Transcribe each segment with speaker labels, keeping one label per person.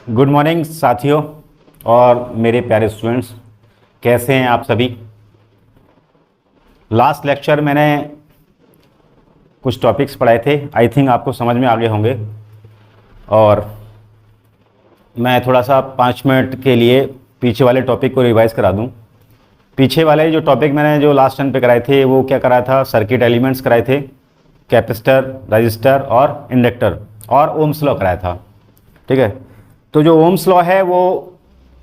Speaker 1: Good morning साथियों और मेरे प्यारे स्टूडेंट्स, कैसे हैं आप सभी। लास्ट लेक्चर मैंने कुछ टॉपिक्स पढ़ाए थे, आई थिंक आपको समझ में आ गए होंगे। और मैं थोड़ा सा 5 मिनट के लिए पीछे वाले टॉपिक को रिवाइज़ करा दूं। पीछे वाले जो टॉपिक मैंने जो लास्ट टाइम पे कराए थे वो क्या कराया था, सर्किट एलिमेंट्स कराए थे, कैपेसिटर, रजिस्टर और इंडक्टर और ओम्स लॉ कराया था। ठीक है, तो जो ओम्स लॉ है वो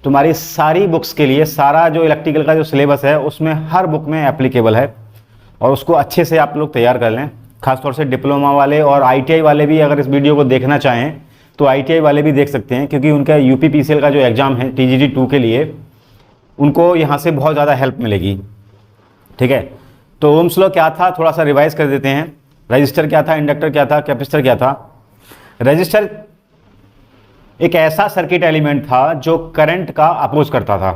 Speaker 1: तुम्हारी सारी बुक्स के लिए, सारा जो इलेक्ट्रिकल का जो सिलेबस है उसमें हर बुक में एप्लीकेबल है और उसको अच्छे से आप लोग तैयार कर लें। खासतौर से डिप्लोमा वाले और आईटीआई वाले भी अगर इस वीडियो को देखना चाहें तो आईटीआई वाले भी देख सकते हैं, क्योंकि उनका यूपीपीसीएल का जो एग्ज़ाम है टीजीटी 2 के लिए उनको यहाँ से बहुत ज़्यादा हेल्प मिलेगी। ठीक है, तो ओम्स लॉ क्या था थोड़ा सा रिवाइज कर देते हैं। रजिस्टर क्या था, इंडक्टर क्या था, कैपेसिटर क्या था। रजिस्टर एक ऐसा सर्किट एलिमेंट था जो करंट का अपोज करता था,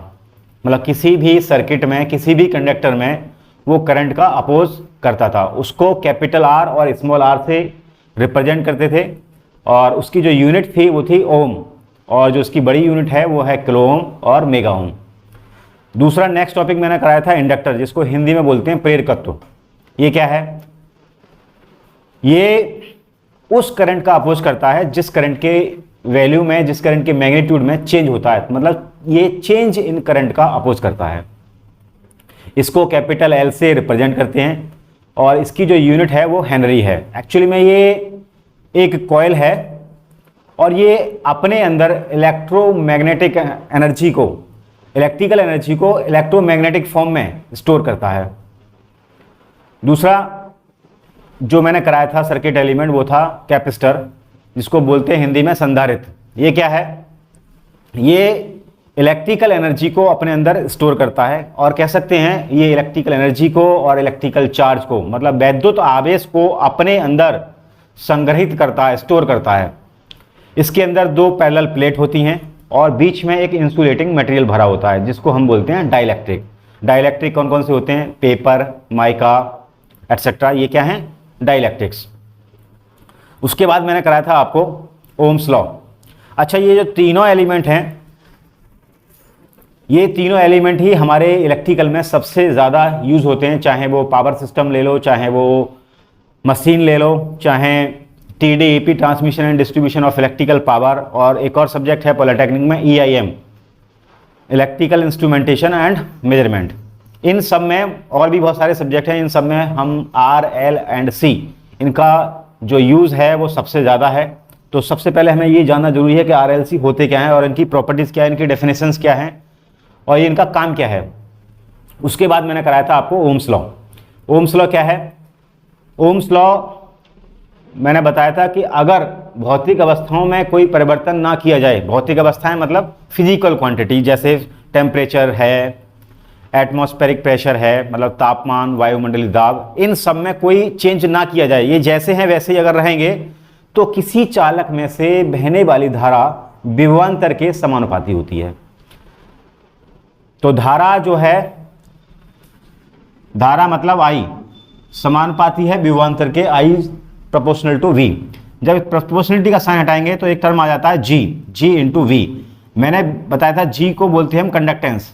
Speaker 1: मतलब किसी भी सर्किट में, किसी भी कंडक्टर में वो करंट का अपोज करता था। उसको कैपिटल आर और स्मॉल आर से रिप्रेजेंट करते थे और उसकी जो यूनिट थी वो थी ओम, और जो उसकी बड़ी यूनिट है वो है किलो ओम और मेगा ओम। दूसरा नेक्स्ट टॉपिक मैंने कराया था इंडक्टर, जिसको हिंदी में बोलते हैं प्रेरकत्व। ये क्या है, ये उस करंट का अपोज करता है जिस करंट के वैल्यू में, जिस करंट के मैग्नीट्यूड में चेंज होता है, मतलब ये चेंज इन करंट का अपोज करता है। इसको कैपिटल एल से रिप्रेजेंट करते हैं और इसकी जो यूनिट है वो हेनरी है। एक्चुअली में ये एक कॉइल है और ये अपने अंदर इलेक्ट्रोमैग्नेटिक एनर्जी को, इलेक्ट्रिकल एनर्जी को इलेक्ट्रोमैग्नेटिक फॉर्म में स्टोर करता है। दूसरा जो मैंने कराया था सर्किट एलिमेंट वो था कैपेसिटर, जिसको बोलते हैं हिंदी में संधारित्र। ये क्या है, ये इलेक्ट्रिकल एनर्जी को अपने अंदर स्टोर करता है और कह सकते हैं ये इलेक्ट्रिकल एनर्जी को और इलेक्ट्रिकल चार्ज को, मतलब वैद्युत आवेश को अपने अंदर संग्रहित करता है, स्टोर करता है। इसके अंदर 2 पैरेलल प्लेट होती हैं और बीच में एक इंसुलेटिंग मटेरियल भरा होता है जिसको हम बोलते हैं डाइलेक्ट्रिक। डाइलेक्ट्रिक कौन कौन से होते हैं, पेपर, माइका एटसेट्रा, ये क्या हैं, डाइलेक्ट्रिक्स। उसके बाद मैंने कराया था आपको ओम्स लॉ। अच्छा, ये जो तीनों एलिमेंट हैं, ये तीनों एलिमेंट ही हमारे इलेक्ट्रिकल में सबसे ज़्यादा यूज होते हैं। चाहे वो पावर सिस्टम ले लो, चाहे वो मशीन ले लो, चाहे TDEP, transmission and distribution of electrical power, और एक और सब्जेक्ट है पॉलिटेक्निक में EIM, electrical instrumentation and measurement. इन सब में और भी बहुत सारे सब्जेक्ट हैं, इन सब में हम आर, एल एंड सी, इनका जो यूज़ है वो सबसे ज़्यादा है। तो सबसे पहले हमें ये जानना जरूरी है कि आर, एल, सी होते क्या हैं और इनकी प्रॉपर्टीज़ क्या है, इनकी डेफिनेशंस क्या हैं और ये इनका काम क्या है। उसके बाद मैंने कराया था आपको ओम्स लॉ। ओम्स लॉ क्या है, ओम्स लॉ मैंने बताया था कि अगर भौतिक अवस्थाओं में कोई परिवर्तन ना किया जाए, भौतिक अवस्थाएं मतलब फिजिकल क्वांटिटी, जैसे टेम्परेचर है, एटमॉस्फेरिक प्रेशर है, मतलब तापमान, वायुमंडलीय दाब, इन सब में कोई चेंज ना किया जाए, ये जैसे हैं वैसे ही अगर रहेंगे, तो किसी चालक में से बहने वाली धारा विभवांतर के समानुपाती होती है। तो धारा जो है, धारा मतलब आई, समानुपाती है विभवांतर के, आई प्रोपोर्शनल टू वी। जब प्रोपोर्शनलिटी का साइन हटाएंगे तो एक टर्म आ जाता है जी, जी इंटू वी। मैंने बताया था जी को बोलते हैं हम कंडक्टेंस।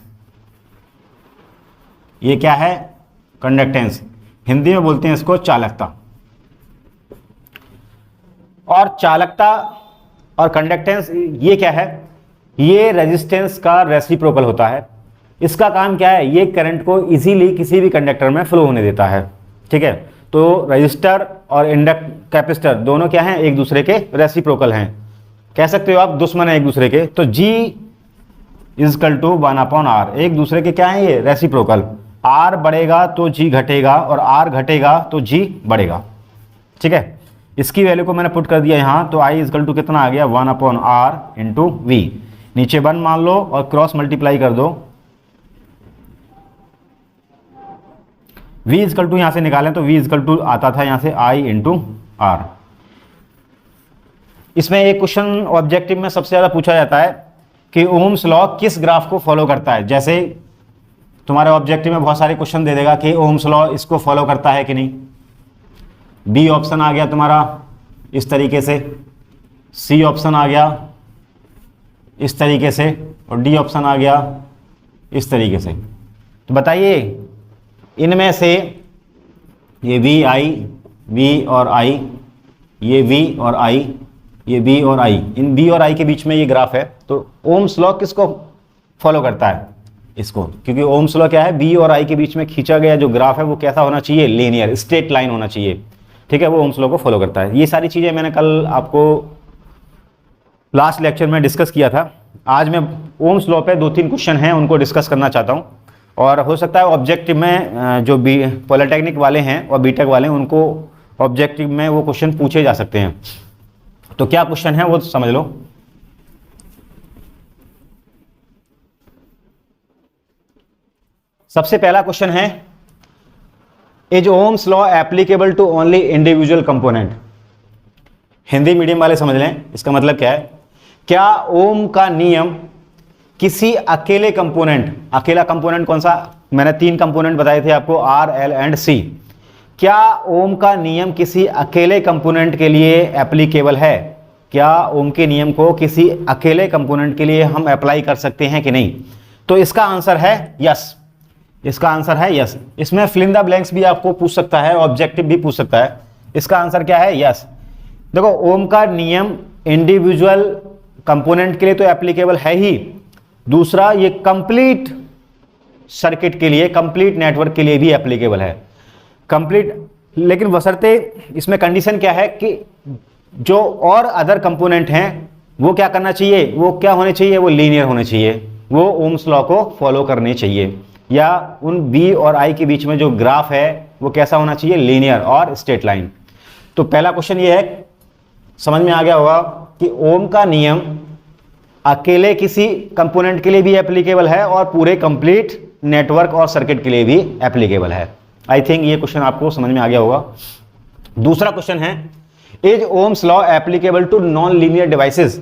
Speaker 1: ये क्या है, कंडक्टेंस। हिंदी में बोलते हैं इसको चालकता। और चालकता और कंडक्टेंस ये क्या है, ये रेजिस्टेंस का रेसिप्रोकल होता है। इसका काम क्या है, ये करंट को इजीली किसी भी कंडक्टर में फ्लो होने देता है। ठीक है, तो रजिस्टर और कैपेसिटर दोनों क्या हैं, एक दूसरे के रेसिप्रोकल हैं, कह सकते हो आप दुश्मन है एक दूसरे के। तो G इजकल टू 1/R, एक दूसरे के क्या है, ये रेसिप्रोकल। R बढ़ेगा तो G घटेगा और R घटेगा तो G बढ़ेगा। ठीक है, इसकी वैल्यू को मैंने पुट कर दिया यहाँ, तो I इजकल टू कितना आ गया, 1/R इंटू V। नीचे 1 मान लो और क्रॉस मल्टीप्लाई कर दो। V इजकल टू यहाँ से निकालें तो V इजकल टू आता था यहाँ से I इंटू R। इसमें एक क्वेश्चन ऑब्जेक्टिव में सबसे ज़्यादा पूछा जाता है कि ओम्स लॉ किस ग्राफ को फॉलो करता है। जैसे तुम्हारे ऑब्जेक्टिव में बहुत सारे क्वेश्चन दे देगा कि ओम्स लॉ इसको फॉलो करता है कि नहीं। बी ऑप्शन आ गया तुम्हारा इस तरीके से, सी ऑप्शन आ गया, इस तरीके से, और डी ऑप्शन आ गया इस तरीके से। तो बताइए इनमें से ये वी आई, वी और आई, ये वी और आई, ये बी और आई, इन बी और आई के बीच में ये ग्राफ है। तो ओम्स लॉ किसको फॉलो करता है? इसको, क्योंकि ओम्स लॉ क्या है, बी और आई के बीच में खींचा गया जो ग्राफ है वो कैसा होना चाहिए? लीनियर, स्ट्रेट लाइन होना चाहिए। ठीक है, वो ओम्स लॉ को फॉलो करता है। ये सारी चीज़ें मैंने कल आपको लास्ट लेक्चर में डिस्कस किया था। आज मैं ओम्स लॉ पे 2-3 क्वेश्चन हैं उनको डिस्कस करना चाहता हूँ, और हो सकता है ऑब्जेक्टिव में जो पॉलिटेक्निक वाले हैं और बीटेक वाले हैं उनको ऑब्जेक्टिव में वो क्वेश्चन पूछे जा सकते हैं। तो क्या क्वेश्चन है वो समझ लो। सबसे पहला क्वेश्चन है, is Ohm's law applicable to only individual component? Hindi medium वाले समझ लें, इसका मतलब क्या है, क्या ओम का नियम किसी अकेले कंपोनेंट, अकेला कंपोनेंट कौन सा? मैंने 3 कंपोनेंट बताए थे आपको, आर, एल एंड सी। क्या ओम का नियम किसी अकेले कंपोनेंट के लिए एप्लीकेबल है? क्या ओम के नियम को किसी अकेले कंपोनेंट के लिए हम अप्लाई कर सकते हैं कि नहीं? तो इसका आंसर है यस। इसका आंसर है यस। इसमें फिल इन द ब्लैंक्स भी आपको पूछ सकता है, ऑब्जेक्टिव भी पूछ सकता है। इसका आंसर क्या है? यस। देखो, ओम का नियम इंडिविजुअल कंपोनेंट के लिए तो एप्लीकेबल है ही, दूसरा ये कंप्लीट सर्किट के लिए, कंप्लीट नेटवर्क के लिए भी एप्लीकेबल है। कंप्लीट, लेकिन बशर्ते इसमें कंडीशन क्या है कि जो और अदर कंपोनेंट हैं वो क्या करना चाहिए, वो क्या होने चाहिए, वो लीनियर होने चाहिए, वो ओम्स लॉ को फॉलो करने चाहिए, या उन बी और आई के बीच में जो ग्राफ है वो कैसा होना चाहिए? लीनियर और स्ट्रेट लाइन। तो पहला क्वेश्चन ये है, समझ में आ गया होगा कि ओम का नियम अकेले किसी कंपोनेंट के लिए भी एप्लीकेबल है और पूरे कंप्लीट नेटवर्क और सर्किट के लिए भी एप्लीकेबल है। आई थिंक ये क्वेश्चन आपको समझ में आ गया होगा। दूसरा क्वेश्चन है, is Ohm's law applicable to non linear devices?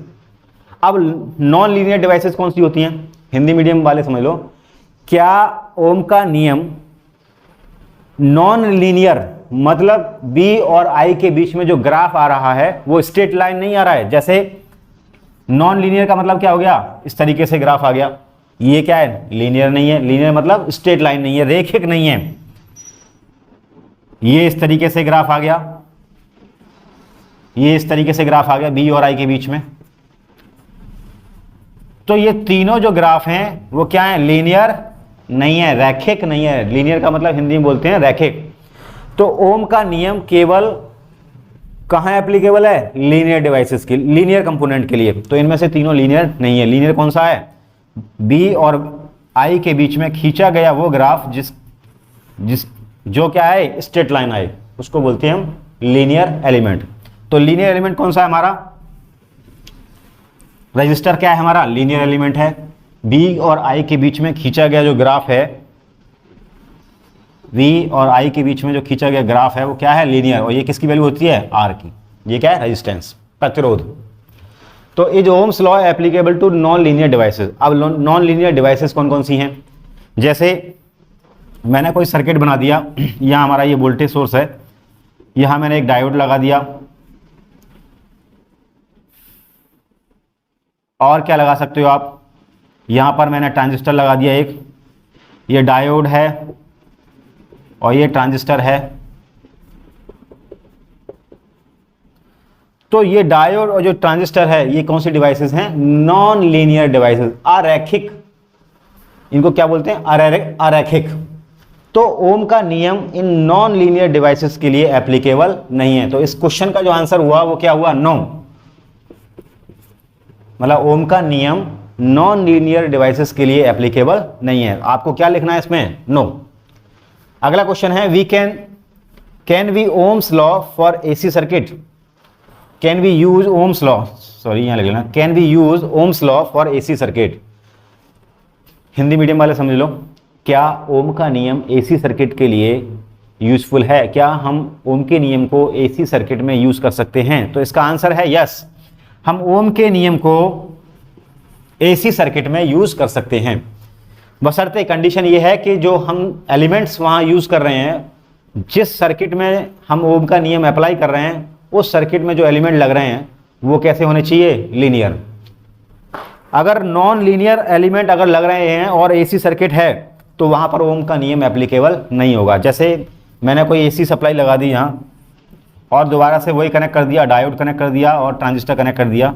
Speaker 1: अब नॉन लीनियर डिवाइसेस कौन सी होती हैं? हिंदी मीडियम वाले समझ लो, क्या ओम का नियम नॉन लीनियर, मतलब बी और आई के बीच में जो ग्राफ आ रहा है वो स्ट्रेट लाइन नहीं आ रहा है? जैसे नॉन लीनियर का मतलब क्या हो गया, इस तरीके से ग्राफ आ गया, ये क्या है? लीनियर नहीं है। लीनियर मतलब स्ट्रेट लाइन नहीं है, रेखिक नहीं है। ये इस तरीके से ग्राफ आ गया, ये इस तरीके से ग्राफ आ गया बी और आई के बीच में। तो ये तीनों जो ग्राफ हैं वो क्या है? लीनियर नहीं है, रैखिक नहीं है। लीनियर का मतलब हिंदी में बोलते हैं रैखिक। तो ओम का नियम केवल कहां एप्लीकेबल है? लीनियर डिवाइसेस के, लीनियर कंपोनेंट के लिए। तो इनमें से तीनों लीनियर नहीं है। लीनियर कौन सा है? बी और आई के बीच में खींचा गया वो ग्राफ जिस जो क्या है? स्ट्रेट लाइन आए, उसको बोलते हैं हम लीनियर एलिमेंट। तो लीनियर एलिमेंट कौन सा है हमारा? रजिस्टर क्या है हमारा? लीनियर एलिमेंट है। बी और आई के बीच में खींचा गया जो ग्राफ है, वी और आई के बीच में जो खींचा गया ग्राफ है वो क्या है? लीनियर। और ये किसकी वैल्यू होती है? आर की। ये क्या है? रेजिस्टेंस, प्रतिरोध। तो is Ohm's law applicable to non linear devices? अब नॉन लीनियर डिवाइसेस कौन कौन सी हैं? जैसे मैंने कोई सर्किट बना दिया, यहाँ हमारा ये वोल्टेज सोर्स है, यहाँ मैंने एक डायोड लगा दिया, और क्या लगा सकते हो आप, यहाँ पर मैंने ट्रांजिस्टर लगा दिया एक, ये डायोड है और ये ट्रांजिस्टर है। तो ये डायोड और जो ट्रांजिस्टर है ये कौन सी डिवाइसेस हैं? नॉन लीनियर डिवाइसेस, अरैखिक। इनको क्या बोलते हैं? अरैखिक। तो ओम का नियम इन नॉन लीनियर डिवाइसेस के लिए एप्लीकेबल नहीं है। तो इस क्वेश्चन का जो आंसर हुआ वो क्या हुआ? नो। मतलब ओम का नियम नॉन लीनियर डिवाइसेस के लिए एप्लीकेबल नहीं है। आपको क्या लिखना है इसमें? नो। अगला क्वेश्चन है, we can we Ohm's law for AC circuit? Can we use Ohm's law, sorry यहां लिख लेना, can we use Ohm's law for AC circuit? Hindi medium वाले समझ लो, क्या ओम का नियम एसी सर्किट के लिए यूजफुल है? क्या हम ओम के नियम को एसी सर्किट में यूज कर सकते हैं? तो इसका आंसर है यस। हम ओम के नियम को एसी सर्किट में यूज कर सकते हैं, बशर्ते कंडीशन ये है कि जो हम एलिमेंट्स वहां यूज कर रहे हैं, जिस सर्किट में हम ओम का नियम अप्लाई कर रहे हैं, उस सर्किट में जो एलिमेंट लग रहे हैं वो कैसे होने चाहिए? लीनियर। अगर नॉन लीनियर एलिमेंट अगर लग रहे हैं और एसी सर्किट है तो वहाँ पर ओम का नियम एप्लीकेबल नहीं होगा। जैसे मैंने कोई एसी सप्लाई लगा दी यहाँ और दोबारा से वही कनेक्ट कर दिया, डायोड कनेक्ट कर दिया और ट्रांजिस्टर कनेक्ट कर दिया,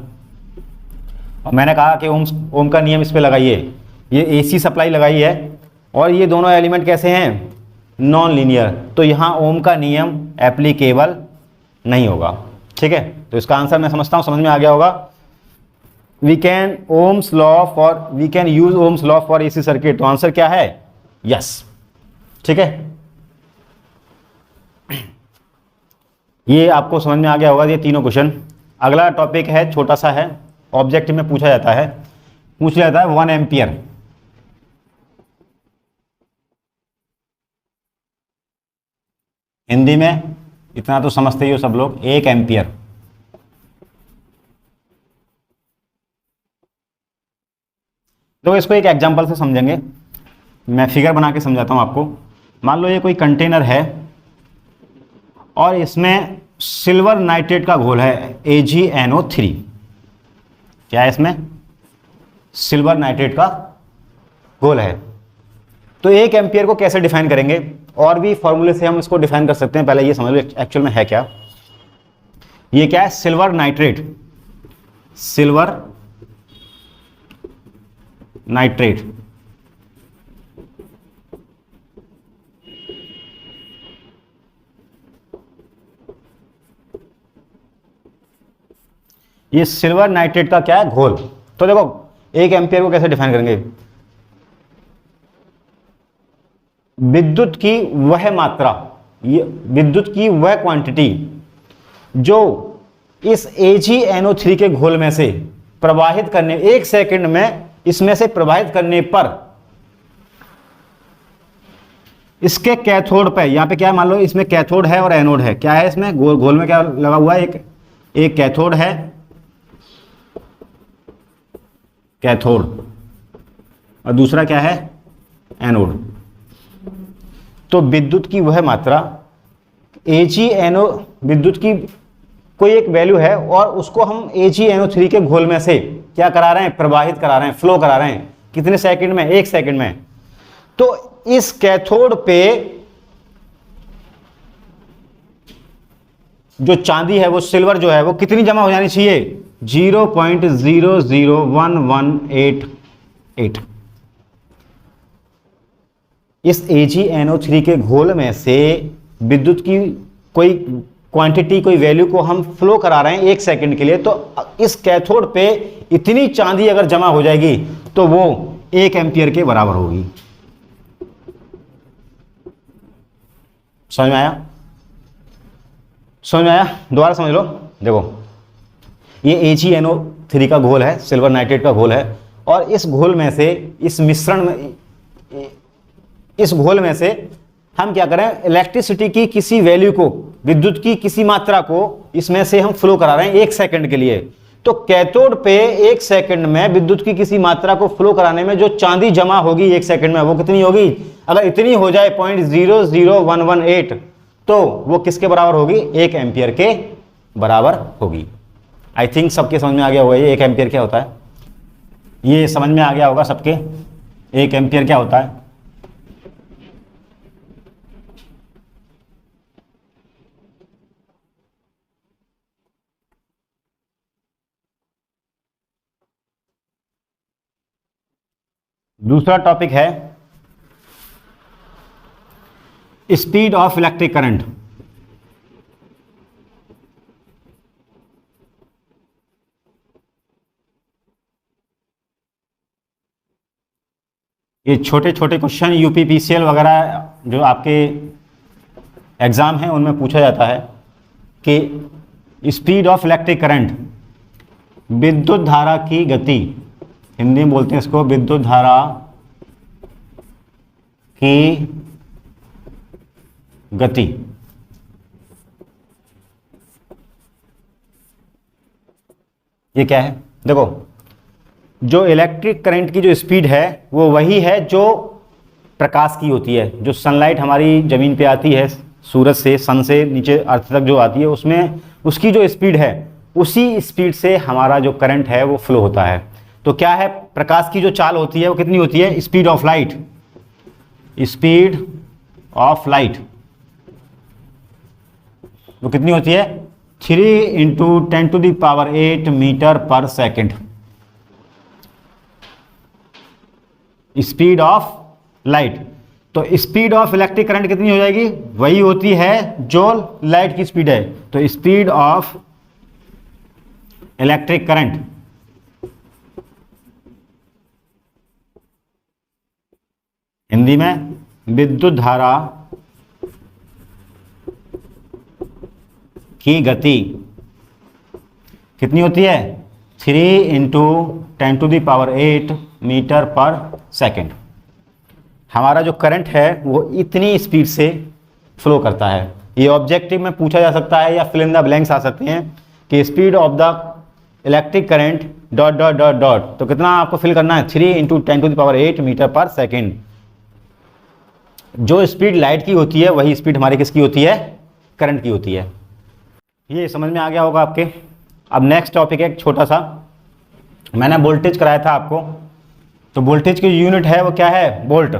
Speaker 1: और मैंने कहा कि ओम का नियम इस पर लगाइए। ये एसी सप्लाई लगाई है और ये दोनों एलिमेंट कैसे हैं, नॉन लीनियर, तो यहाँ ओम का नियम एप्लीकेबल नहीं होगा। ठीक है, तो इसका आंसर मैं समझता हूँ समझ में आ गया होगा। We can use Ohm's law for AC circuit, तो आंसर क्या है, यस। ठीक है, ये आपको समझ में आ गया होगा ये तीनों क्वेश्चन। अगला टॉपिक है, छोटा सा है, ऑब्जेक्टिव में पूछ जाता है 1 एम्पियर। हिंदी में इतना तो समझते ही हो सब लोग, 1 एम्पियर। तो इसको एक एग्जांपल से समझेंगे, मैं फिगर बना के समझाता हूं आपको। मान लो ये कोई कंटेनर है और इसमें सिल्वर नाइट्रेट का घोल है AgNO3। क्या है इसमें, सिल्वर नाइट्रेट का घोल है। तो 1 एम्पियर को कैसे डिफाइन करेंगे, और भी फॉर्मूले से हम इसको डिफाइन कर सकते हैं। पहले ये समझ लो एक्चुअल में है क्या। ये क्या है, सिल्वर नाइट्रेट, सिल्वर नाइट्रेट। ये सिल्वर नाइट्रेट का क्या है, घोल। तो देखो 1 एम्पियर को कैसे डिफाइन करेंगे, विद्युत की वह मात्रा, ये विद्युत की वह क्वांटिटी जो इस AgNO3 के घोल में से प्रवाहित करने, 1 सेकंड में इसमें से प्रवाहित करने पर इसके कैथोड पे, यहां पे क्या है, मान लो इसमें कैथोड है और एनोड है। क्या है इसमें, घोल में क्या लगा हुआ है, एक कैथोड है, कैथोड, और दूसरा क्या है, एनोड। तो विद्युत की वह मात्रा AgNO, विद्युत की कोई एक वैल्यू है और उसको हम AgNO3 के घोल में से क्या करा रहे हैं, प्रवाहित करा रहे हैं, फ्लो करा रहे हैं। कितने सेकंड में, 1 सेकंड में। तो इस कैथोड पे जो चांदी है, वो सिल्वर जो है, वो कितनी जमा हो जानी चाहिए, 0.001188। इस AgNO3 के घोल में से विद्युत की कोई क्वांटिटी, कोई वैल्यू को हम फ्लो करा रहे हैं 1 सेकंड के लिए। तो इस कैथोड पे इतनी चांदी अगर जमा हो जाएगी तो वो 1 एम्पियर के बराबर होगी। समझ में आया, समझ में आया, दोबारा समझ लो। देखो ये AgNO3 का घोल है, सिल्वर नाइट्रेट का घोल है, और इस घोल में से, इस मिश्रण में, इस घोल में से हम क्या करें, इलेक्ट्रिसिटी की किसी वैल्यू को, विद्युत की किसी मात्रा को इसमें से हम फ्लो करा रहे हैं 1 सेकंड के लिए। तो कैथोड पे 1 सेकंड में विद्युत की किसी मात्रा को फ्लो कराने में जो चांदी जमा होगी 1 सेकंड में, वो कितनी होगी, अगर इतनी हो जाए 0.00118, तो वो किसके बराबर होगी, 1 एम्पियर के बराबर होगी। आई थिंक सबके समझ में आ गया होगा ये 1 एम्पियर क्या होता है, ये समझ में आ गया होगा सबके 1 एम्पियर क्या होता है। दूसरा टॉपिक है स्पीड ऑफ इलेक्ट्रिक करंट। ये छोटे छोटे क्वेश्चन यूपीपीसीएल वगैरह जो आपके एग्जाम हैं उनमें पूछा जाता है कि स्पीड ऑफ इलेक्ट्रिक करंट, विद्युत धारा की गति, हिंदी में बोलते हैं इसको विद्युत धारा की गति। ये क्या है, देखो जो इलेक्ट्रिक करंट की जो स्पीड है वो वही है जो प्रकाश की होती है। जो सनलाइट हमारी ज़मीन पे आती है, सूरज से, सन से नीचे अर्थ तक जो आती है, उसमें उसकी जो स्पीड है, उसी स्पीड से हमारा जो करंट है वो फ्लो होता है। तो क्या है, प्रकाश की जो चाल होती है वो कितनी होती है, speed of light, speed of light वो कितनी होती है, 3 × 10⁸ मीटर पर सेकेंड, स्पीड ऑफ लाइट। तो स्पीड ऑफ इलेक्ट्रिक करंट कितनी हो जाएगी, वही होती है जो लाइट की स्पीड है। तो speed of electric current Hindi में विद्युत धारा की गति कितनी होती है, 3 × 10⁸ मीटर पर सेकेंड। हमारा जो करंट है वो इतनी स्पीड से फ्लो करता है। ये ऑब्जेक्टिव में पूछा जा सकता है या फिल इन द ब्लैंक्स आ सकते हैं कि speed of the electric current dot dot dot dot, तो कितना आपको फिल करना है, 3 × 10⁸ मीटर पर सेकेंड। जो स्पीड लाइट की होती है वही स्पीड हमारी किसकी होती है, करंट की होती है। ये समझ में आ गया होगा आपके। अब नेक्स्ट टॉपिक है एक छोटा सा, मैंने वोल्टेज कराया था आपको, तो वोल्टेज की यूनिट है वो क्या है, वोल्ट।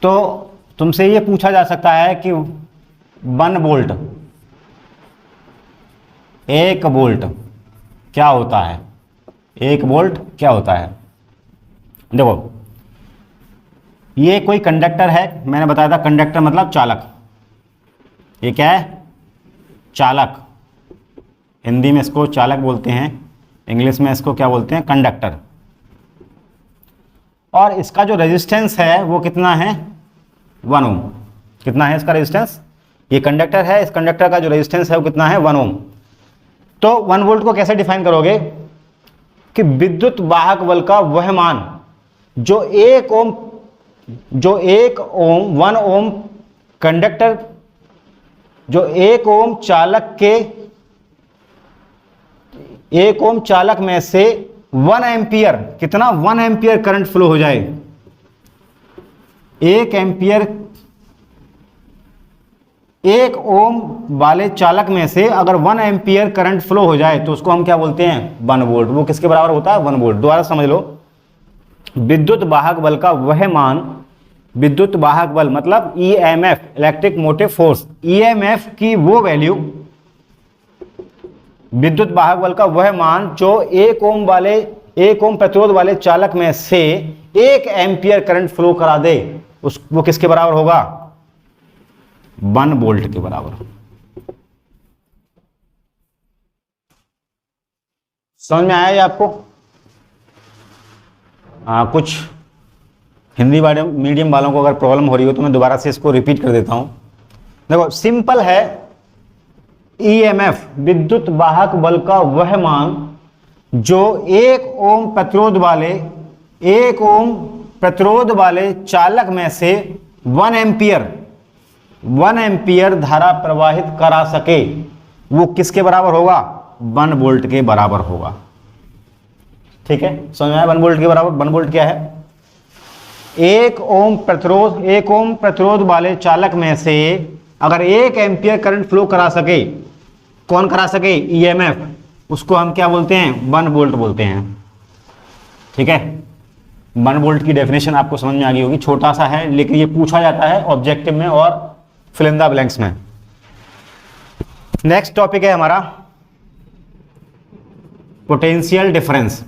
Speaker 1: तो तुमसे ये पूछा जा सकता है कि 1 वोल्ट, 1 वोल्ट क्या होता है, 1 वोल्ट क्या होता है। देखो ये कोई कंडक्टर है, मैंने बताया था कंडक्टर मतलब चालक। ये क्या है, चालक, हिंदी में इसको चालक बोलते हैं, इंग्लिश में इसको क्या बोलते हैं, कंडक्टर। और इसका जो रेजिस्टेंस है वो कितना है, 1 ओम। कितना है इसका रेजिस्टेंस, ये कंडक्टर है, इस कंडक्टर का जो रेजिस्टेंस है वो कितना है, 1 ओम। तो 1 वोल्ट को कैसे डिफाइन करोगे कि विद्युत वाहक बल का वह मान जो 1 ओम 1 ओम कंडक्टर, जो 1 ओम चालक के 1 ओम चालक में से 1 एम्पियर, कितना 1 एम्पियर करंट फ्लो हो जाए, 1 एम्पियर 1 ओम वाले चालक में से अगर 1 एम्पियर करंट फ्लो हो जाए तो उसको हम क्या बोलते हैं, 1 वोल्ट। वो किसके बराबर होता है, 1 वोल्ट। दोबारा समझ लो, विद्युत वाहक बल का वह मान, विद्युत वाहक बल मतलब EMF, electric motive force, EMF की वो वैल्यू, विद्युत वाहक बल का वह मान जो 1 ओम प्रतिरोध वाले चालक में से 1 एम्पियर करंट फ्लो करा दे, वो किसके बराबर होगा, 1 वोल्ट के बराबर। समझ में आया ये आपको। कुछ हिंदी मीडियम वालों को अगर प्रॉब्लम हो रही हो तो मैं दोबारा से इसको रिपीट कर देता हूं। देखो सिंपल है, ईएमएफ विद्युत वाहक बल का वह मान जो 1 ओम प्रतिरोध वाले चालक में से 1 एम्पियर धारा प्रवाहित करा सके, वो किसके बराबर होगा, 1 वोल्ट के बराबर होगा। ठीक है, समझ में आया 1 वोल्ट के बराबर। 1 वोल्ट क्या है, 1 ओम प्रतिरोध वाले चालक में से अगर 1 एम्पियर करंट फ्लो करा सके, कौन करा सके, ईएमएफ, उसको हम क्या बोलते हैं, 1 वोल्ट बोलते हैं। ठीक है, 1 वोल्ट की डेफिनेशन आपको समझ में आ गई होगी। छोटा सा है लेकिन ये पूछा जाता है ऑब्जेक्टिव में और फिल इन द ब्लैंक्स में। नेक्स्ट टॉपिक है हमारा पोटेंशियल डिफरेंस।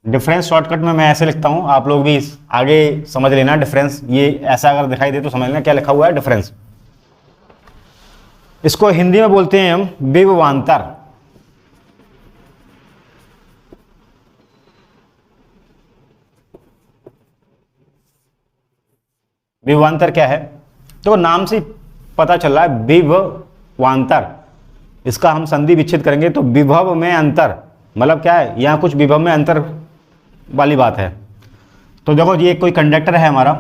Speaker 1: डिफरेंस शॉर्टकट में मैं ऐसे लिखता हूं, आप लोग भी आगे समझ लेना डिफरेंस। ये ऐसा अगर दिखाई दे तो समझ लेना क्या लिखा हुआ है, डिफरेंस। इसको हिंदी में बोलते हैं हम विभवांतर। विभवांतर क्या है, तो नाम से पता चल रहा है विभवांतर। इसका हम संधि विच्छेद करेंगे तो विभव में अंतर, मतलब क्या है, यहां कुछ विभव में अंतर वाली बात है। तो देखो ये कोई कंडक्टर है हमारा,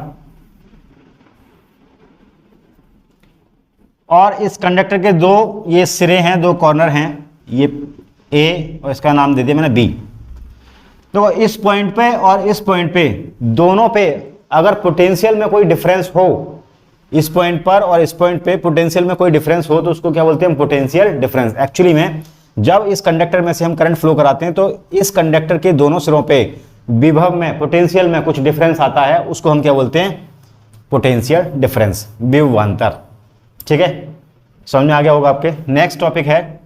Speaker 1: और इस कंडक्टर के 2 ये सिरे हैं, 2 कॉर्नर हैं, ये ए और इसका नाम दे दिया मैंने बी। तो इस पॉइंट पे और इस पॉइंट पे, दोनों पे अगर पोटेंशियल में कोई डिफरेंस हो इस पॉइंट पर और इस पॉइंट पे पोटेंशियल में कोई डिफरेंस हो तो उसको क्या बोलते हैं, पोटेंशियल डिफरेंस। एक्चुअली में जब इस कंडक्टर में से हम करंट फ्लो कराते हैं तो इस कंडक्टर के दोनों सिरों पे विभव में, पोटेंशियल में कुछ डिफरेंस आता है, उसको हम क्या बोलते हैं, पोटेंशियल डिफरेंस, विभवांतर। ठीक है, समझ में आ गया होगा आपके। नेक्स्ट टॉपिक है,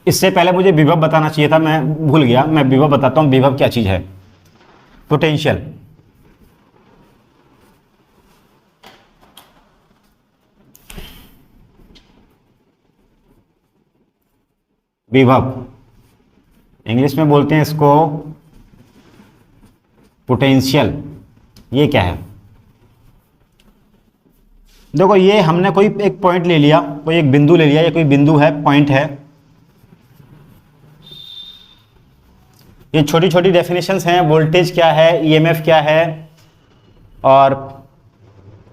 Speaker 1: इससे पहले मुझे विभव बताना चाहिए था, मैं भूल गया, मैं विभव बताता हूं। विभव क्या चीज है, पोटेंशियल। विभव इंग्लिश में बोलते हैं इसको पोटेंशियल। ये क्या है, देखो ये हमने कोई एक पॉइंट ले लिया, कोई एक बिंदु ले लिया, ये कोई बिंदु है, पॉइंट है। ये छोटी छोटी डेफिनेशंस हैं, वोल्टेज क्या है, ईएमएफ क्या है और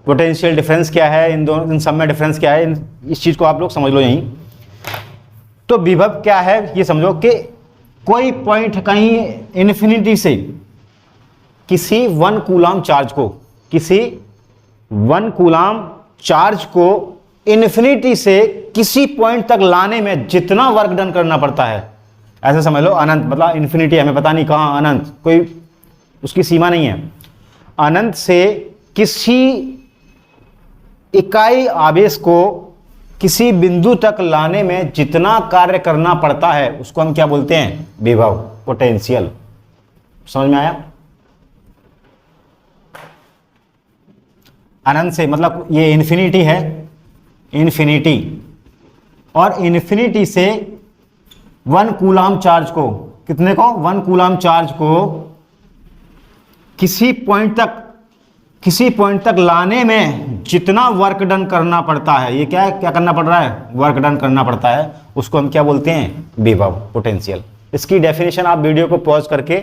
Speaker 1: पोटेंशियल डिफरेंस क्या है, इन सब में डिफरेंस क्या है, इस चीज को आप लोग समझ लो यहीं। तो विभव क्या है ये समझो कि कोई पॉइंट कहीं इन्फिनिटी से किसी 1 कूलाम चार्ज को, किसी 1 कूलाम चार्ज को इन्फिनिटी से किसी पॉइंट तक लाने में जितना वर्क डन करना पड़ता है, ऐसे समझ लो अनंत, मतलब इन्फिनिटी हमें पता नहीं कहां, अनंत कोई उसकी सीमा नहीं है। अनंत से किसी इकाई आवेश को किसी बिंदु तक लाने में जितना कार्य करना पड़ता है उसको हम क्या बोलते हैं, विभव, पोटेंशियल। समझ में आया। अनंत से मतलब ये इन्फिनिटी है, इन्फिनिटी, और इन्फिनिटी से 1 कूलाम चार्ज को, कितने को, 1 कूलाम चार्ज को किसी पॉइंट तक लाने में जितना वर्क डन करना पड़ता है, ये क्या है, क्या करना पड़ रहा है, वर्क डन करना पड़ता है, उसको हम क्या बोलते हैं, विभव, पोटेंशियल। इसकी डेफिनेशन आप वीडियो को पॉज करके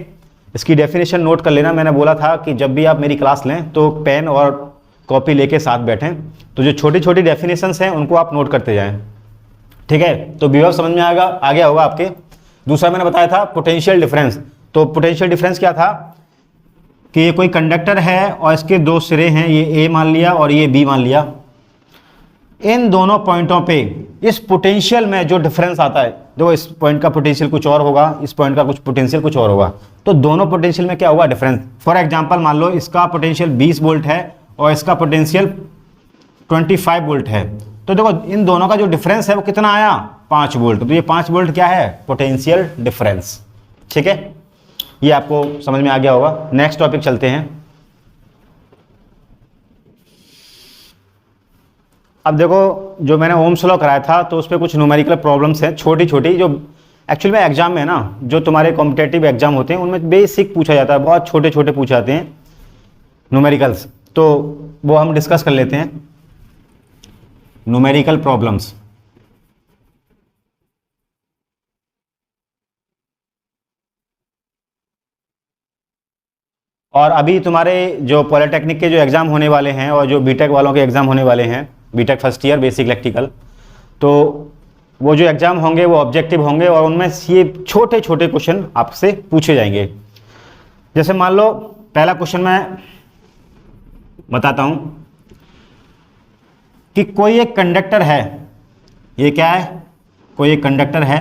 Speaker 1: इसकी डेफिनेशन नोट कर लेना। मैंने बोला था कि जब भी आप मेरी क्लास लें तो पेन और कॉपी लेके साथ बैठें, तो जो छोटी छोटी डेफिनेशंस हैं उनको आप नोट करते जाएं। ठीक है, तो विभव समझ में आ गया होगा आपके। दूसरा मैंने बताया था पोटेंशियल डिफरेंस। तो पोटेंशियल डिफरेंस क्या था कि ये कोई कंडक्टर है और इसके 2 सिरे हैं, ये ए मान लिया और ये बी मान लिया। इन दोनों पॉइंटों पे इस पोटेंशियल में जो डिफरेंस आता है, देखो इस पॉइंट का पोटेंशियल कुछ और होगा, इस पॉइंट का कुछ पोटेंशियल कुछ और होगा, तो दोनों पोटेंशियल में क्या होगा, डिफरेंस। फॉर एग्जांपल मान लो इसका पोटेंशियल 20 वोल्ट है और इसका पोटेंशियल 25 वोल्ट है, तो देखो इन दोनों का जो डिफरेंस है वो कितना आया, 5 वोल्ट। तो ये 5 वोल्ट क्या है, पोटेंशियल डिफरेंस। ठीक है, ये आपको समझ में आ गया होगा। नेक्स्ट टॉपिक चलते हैं। अब देखो जो मैंने ओम्स लॉ कराया था तो उस पर कुछ न्यूमेरिकल प्रॉब्लम्स हैं, छोटी छोटी, जो एक्चुअल में एग्जाम में ना, जो तुम्हारे कॉम्पिटेटिव एग्जाम होते हैं उनमें बेसिक पूछा जाता है, बहुत छोटे छोटे पूछे जाते हैं न्यूमेरिकल्स, तो वो हम डिस्कस कर लेते हैं। न्यूमेरिकल प्रॉब्लम्स, और अभी तुम्हारे जो पॉलिटेक्निक के जो एग्ज़ाम होने वाले हैं और जो बीटेक वालों के एग्ज़ाम होने वाले हैं, BTech first year basic electrical, तो वो जो एग्ज़ाम होंगे वो ऑब्जेक्टिव होंगे और उनमें ये छोटे छोटे क्वेश्चन आपसे पूछे जाएंगे। जैसे मान लो पहला क्वेश्चन मैं बताता हूं कि कोई एक कंडक्टर है, ये क्या है, कोई एक कंडक्टर है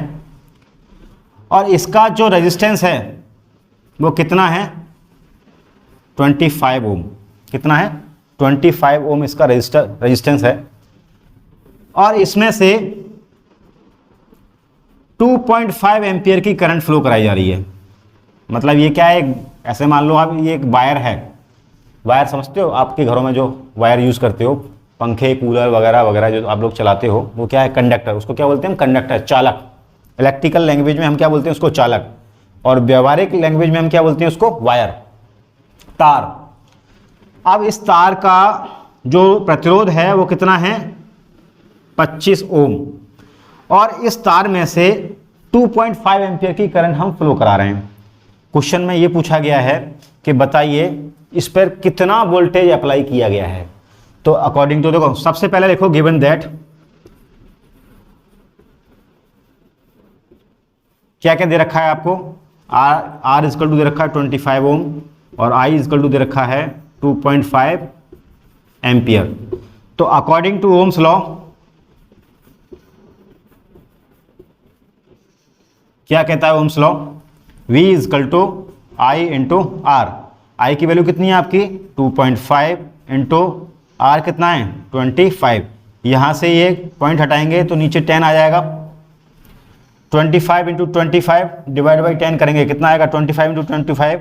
Speaker 1: और इसका जो रेजिस्टेंस है वो कितना है, 25 ओम। कितना है, 25 ओम इसका रेजिस्टेंस है और इसमें से 2.5 एम्पियर की करंट फ्लो कराई जा रही है। मतलब ये क्या है, ऐसे मान लो आप ये एक वायर है, वायर समझते हो, आपके घरों में जो वायर यूज़ करते हो, पंखे कूलर वगैरह वगैरह जो आप लोग चलाते हो, वो क्या है, कंडक्टर, उसको क्या बोलते हैं, कंडक्टर, चालक। इलेक्ट्रिकल लैंग्वेज में हम क्या बोलते हैं उसको, चालक, और व्यवहारिक लैंग्वेज में हम क्या बोलते हैं उसको, वायर, तार। अब इस तार का जो प्रतिरोध है वो कितना है, 25 ओम, और इस तार में से 2.5 एम्पियर की करंट हम फ्लो करा रहे हैं। क्वेश्चन में ये पूछा गया है कि बताइए इस पर कितना वोल्टेज अप्लाई किया गया है। तो अकॉर्डिंग टू, देखो सबसे पहले लिखो गिवन दैट, क्या क्या दे रखा है आपको, आर इजकल टू दे रखा है 25 ओम और आई इजकल टू दे रखा है 2.5 एम्पियर। तो अकॉर्डिंग टू ओम्स लॉ क्या कहता है Ohm's law? V is equal to I into R. I की वैल्यू कितनी है आपकी 2.5 इंटू आर कितना है 25। यहाँ से ये पॉइंट हटाएंगे तो नीचे 10 आ जाएगा। 25 इंटू 25 डिवाइड बाई 10 करेंगे, कितना आएगा 25 इंटू 25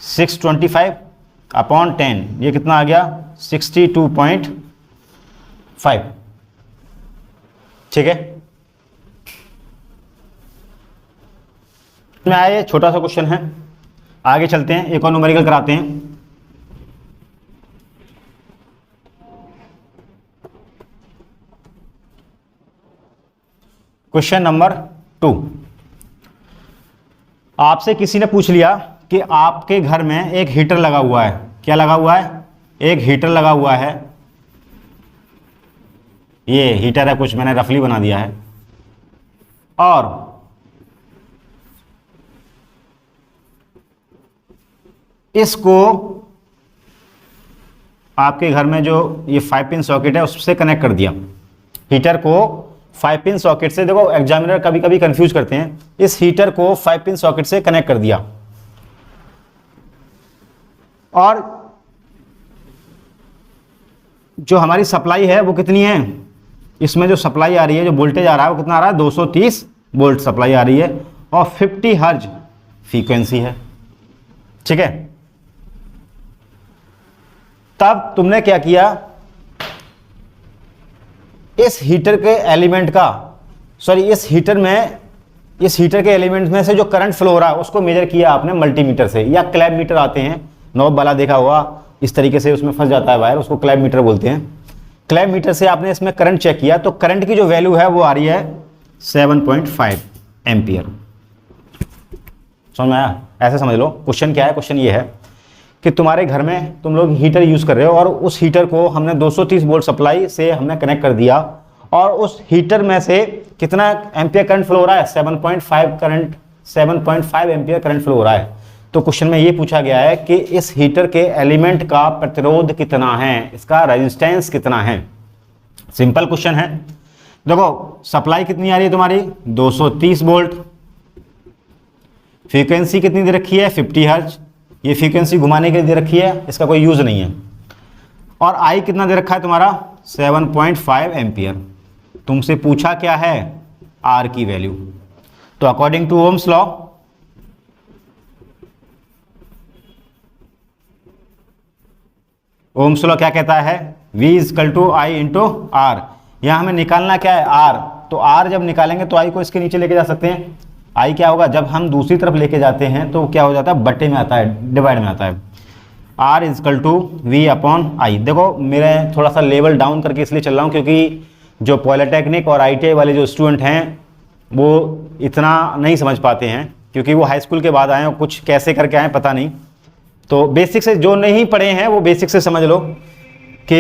Speaker 1: 625 अपॉन 10, ये कितना आ गया 62.5। ठीक है, में आया, ये छोटा सा क्वेश्चन है। आगे चलते हैं, एक और न्यूमेरिकल कराते हैं। क्वेश्चन नंबर 2, आपसे किसी ने पूछ लिया कि आपके घर में एक हीटर लगा हुआ है। क्या लगा हुआ है? एक हीटर लगा हुआ है। ये हीटर है, कुछ मैंने रफली बना दिया है। और इसको आपके घर में जो ये 5 पिन सॉकेट है उससे कनेक्ट कर दिया। हीटर को 5 पिन सॉकेट से, देखो एग्जामिनर कभी कभी कंफ्यूज करते हैं, इस हीटर को 5 पिन सॉकेट से कनेक्ट कर दिया। और जो हमारी सप्लाई है वो कितनी है? इसमें जो सप्लाई आ रही है, जो वोल्टेज आ रहा है वो कितना आ रहा है 230 वोल्ट सप्लाई आ रही है और 50 हर्ज फ्रीक्वेंसी है। ठीक है, तब तुमने क्या किया, इस हीटर के एलिमेंट का, सॉरी इस हीटर के एलिमेंट में से जो करंट फ्लो हो रहा है उसको मेजर किया आपने मल्टीमीटर से, या क्लैब मीटर आते हैं, नॉब वाला देखा हुआ, इस तरीके से उसमें फंस जाता है वायर, उसको क्लैब मीटर बोलते हैं। क्लैब मीटर से आपने इसमें करंट चेक किया तो करंट की जो वैल्यू है वो आ रही है 7.5 एम्पियर। समझ में आया? ऐसे समझ लो क्वेश्चन क्या है। क्वेश्चन ये है कि तुम्हारे घर में तुम लोग हीटर यूज कर रहे हो और उस हीटर को हमने 230 वोल्ट सप्लाई से हमने कनेक्ट कर दिया और उस हीटर में से कितना एम्पियर करंट फ्लो हो रहा है 7.5 एम्पियर करंट फ्लो हो रहा है। तो क्वेश्चन में ये पूछा गया है कि इस हीटर के एलिमेंट का प्रतिरोध कितना है, इसका रेजिस्टेंस कितना है। सिंपल क्वेश्चन है। देखो सप्लाई कितनी आ रही है तुम्हारी 230 वोल्ट, फ्रीक्वेंसी कितनी दे रखी है 50 हर्ट्ज, ये फ्रीक्वेंसी घुमाने के लिए दे रखी है, इसका कोई यूज नहीं है। और आई कितना दे रखा है तुम्हारा 7.5 एम्पियर। तुमसे पूछा क्या है आर की वैल्यू। तो according to Ohm's law Ohm's law क्या कहता है V is equal to I into R. यहां हमें निकालना क्या है आर। तो आर जब निकालेंगे तो आई को इसके नीचे लेके जा सकते हैं। आई क्या होगा जब हम दूसरी तरफ लेके जाते हैं तो क्या हो जाता है बट्टे में आता है, डिवाइड में आता है। R is equal to V upon I. देखो मेरे थोड़ा सा लेवल डाउन करके इसलिए चल रहा हूँ क्योंकि जो पॉलिटेक्निक और ITI वाले जो स्टूडेंट हैं वो इतना नहीं समझ पाते हैं क्योंकि वो हाई स्कूल के बाद आए हैं, कुछ कैसे करके आए पता नहीं। तो बेसिक से जो नहीं पढ़े हैं वो बेसिक से समझ लो कि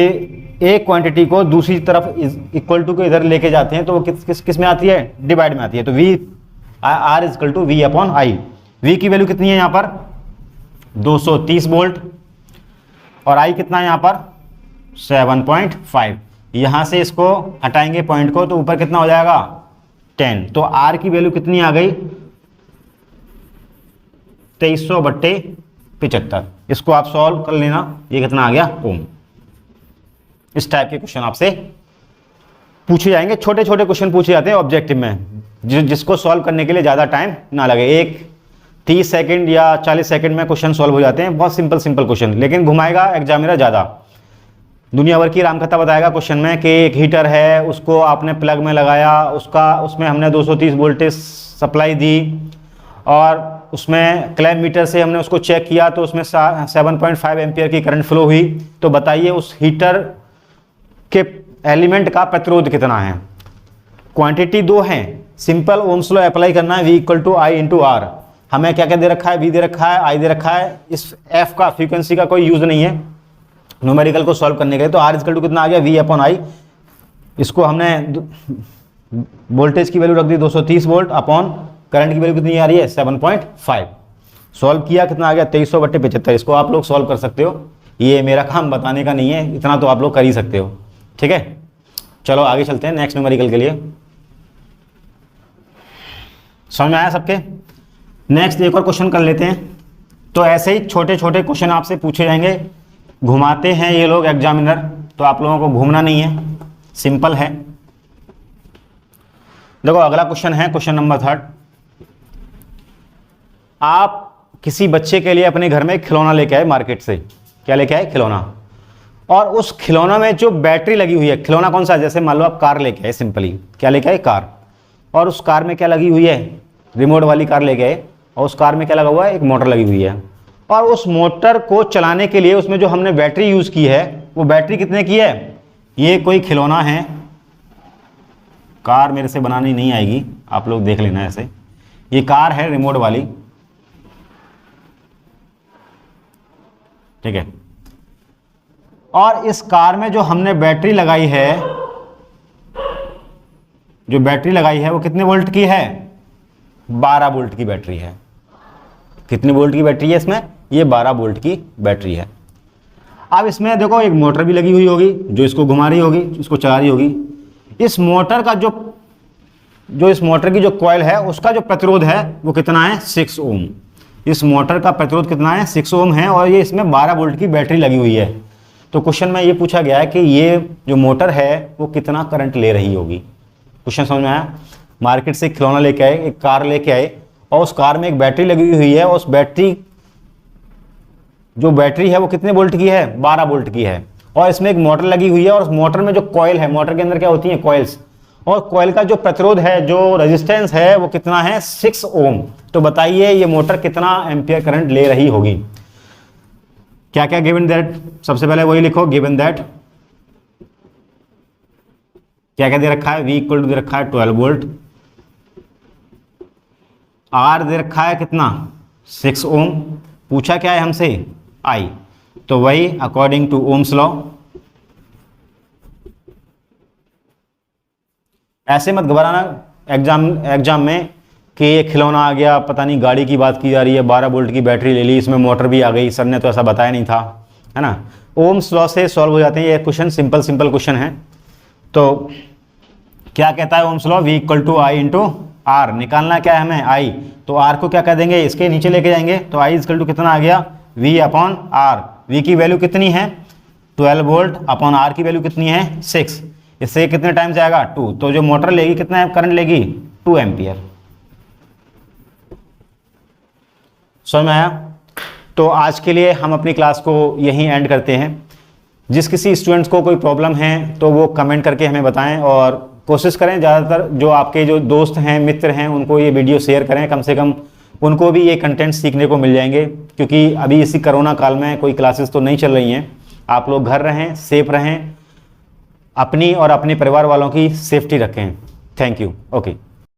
Speaker 1: एक क्वांटिटी को दूसरी तरफ इक्वल टू को इधर लेके जाते हैं तो वो किस में आती है डिवाइड में आती है। तो V R is equal to V upon I. V की वैल्यू कितनी है यहाँ पर 230 वोल्ट और आई कितना है यहाँ पर 7.5। यहाँ से इसको हटाएंगे पॉइंट को तो ऊपर कितना हो जाएगा 10। तो आर की वैल्यू कितनी आ गई 2300/75। इसको आप सॉल्व कर लेना, ये कितना आ गया ओम। इस टाइप के क्वेश्चन आपसे पूछे जाएंगे, छोटे छोटे क्वेश्चन पूछे जाते हैं ऑब्जेक्टिव में जिसको सॉल्व करने के लिए ज़्यादा टाइम ना लगे। एक 30 सेकंड या 40 सेकंड में क्वेश्चन सॉल्व हो जाते हैं, बहुत सिंपल सिंपल क्वेश्चन, लेकिन घुमाएगा एग्जामिनर ज़्यादा। दुनिया भर की रामकथा बताएगा क्वेश्चन में कि एक हीटर है उसको आपने प्लग में लगाया, उसमें हमने 230 वोल्टेज सप्लाई दी और उसमें क्लैम्प मीटर से हमने उसको चेक किया तो उसमें 7.5 एम्पियर की करंट फ्लो हुई। तो बताइए उस हीटर के एलिमेंट का प्रतिरोध कितना है। क्वांटिटी दो हैं, सिंपल ओम्स लॉ अप्लाई करना है, V equal to I into R. हमें क्या क्या दे रखा है, V दे रखा है, I दे रखा है, इस F का फ्रीक्वेंसी का कोई यूज नहीं है न्यूमेरिकल को सॉल्व करने के लिए। तो R इक्वल टू कितना आ गया V अपॉन आई। इसको हमने वोल्टेज की वैल्यू रख दी 230 वोल्ट अपॉन करंट की वैल्यू कितनी आ रही है 7.5। सॉल्व किया कितना आ गया 2300/75। इसको आप लोग सॉल्व कर सकते हो, ये मेरा काम बताने का नहीं है, इतना तो आप लोग कर ही सकते हो। ठीक है, चलो आगे चलते हैं नेक्स्ट न्यूमेरिकल के लिए। समझ में आया सबके? नेक्स्ट एक और क्वेश्चन कर लेते हैं। तो ऐसे ही छोटे छोटे क्वेश्चन आपसे पूछे जाएंगे, घुमाते हैं ये लोग एग्जामिनर, तो आप लोगों को घूमना नहीं है, सिंपल है। देखो अगला क्वेश्चन है क्वेश्चन नंबर 3। आप किसी बच्चे के लिए अपने घर में खिलौना लेके आए मार्केट से। क्या लेके आए? खिलौना। और उस खिलौना में जो बैटरी लगी हुई है, खिलौना कौन सा है? जैसे मान लो आप कार लेके आए, सिंपली क्या लेके आए? कार। और उस कार में क्या लगी हुई है? रिमोट वाली कार लेके आए, और उस कार में क्या लगा हुआ है? एक मोटर लगी हुई है। और उस मोटर को चलाने के लिए उसमें जो हमने बैटरी यूज की है, वो बैटरी कितने की है? ये कोई खिलौना है, कार मेरे से बनानी नहीं आएगी, आप लोग देख लेना ऐसे। ये कार है रिमोट वाली, ठीक है। और इस कार में जो हमने बैटरी लगाई है, जो बैटरी लगाई है वो कितने वोल्ट की है? 12 वोल्ट की बैटरी है। कितनी वोल्ट की बैटरी है इसमें? ये 12 वोल्ट की बैटरी है। अब इसमें देखो एक मोटर भी लगी हुई होगी जो इसको घुमा रही होगी, इसको चला रही होगी। इस मोटर का जो इस मोटर की जो कॉइल है उसका जो प्रतिरोध है वो कितना है? 6 ओम। इस मोटर का प्रतिरोध कितना है? 6 ओम है, और ये इसमें 12 वोल्ट की बैटरी लगी हुई है। तो क्वेश्चन में ये पूछा गया है कि ये जो मोटर है वो कितना करंट ले रही होगी। क्वेश्चन समझ में आया? मार्केट से खिलौना लेके आए, एक कार लेके आए, और उस कार में एक बैटरी लगी हुई है, और उस बैटरी जो बैटरी है वो कितने वोल्ट की है? 12 वोल्ट की है। और इसमें एक मोटर लगी हुई है, और उस मोटर में जो कॉइल है, मोटर के अंदर क्या होती है? कॉइल्स। और कॉइल का जो प्रतिरोध है, जो रेजिस्टेंस है वो कितना है? 6 ओम। तो बताइए ये मोटर कितना एम्पियर करंट ले रही होगी? क्या क्या गिवन दैट? सबसे पहले वही लिखो, गिवन दैट। क्या क्या दे रखा है? V इक्वल टू दे रखा है 12 वोल्ट। R दे रखा है कितना? 6 ओम। पूछा क्या है हमसे? I। तो वही अकॉर्डिंग टू ओम्स लॉ। ऐसे मत घबराना एग्जाम में कि ये खिलौना आ गया, पता नहीं गाड़ी की बात की जा रही है, 12 वोल्ट की बैटरी ले ली, इसमें मोटर भी आ गई, सर ने तो ऐसा बताया नहीं था, है ना। ओम्स लॉ से सॉल्व हो जाते हैं ये क्वेश्चन, सिंपल क्वेश्चन है। तो क्या कहता है Ohm's law? V equal to I into R. निकालना क्या है हमें? I। तो R को क्या कर देंगे? इसके नीचे लेके जाएंगे, तो I इक्वल टू कितना आ गया? V upon R. V की वैल्यू कितनी है? 12 वोल्ट अपॉन R की वैल्यू कितनी है? 6। इससे कितने टाइम जाएगा? 2। तो जो मोटर लेगी कितना करंट लेगी? 2 एम्पियर। समझ में आया? तो आज के लिए हम अपनी क्लास को यहीं एंड करते हैं। जिस किसी स्टूडेंट्स को कोई प्रॉब्लम है तो वो कमेंट करके हमें बताएं, और कोशिश करें ज़्यादातर जो आपके जो दोस्त हैं, मित्र हैं, उनको ये वीडियो शेयर करें, कम से कम उनको भी ये कंटेंट सीखने को मिल जाएंगे। क्योंकि अभी इसी कोरोना काल में कोई क्लासेस तो नहीं चल रही हैं। आप लोग घर रहें, सेफ रहें, अपनी और अपने परिवार वालों की सेफ्टी रखें। Thank you. ओके।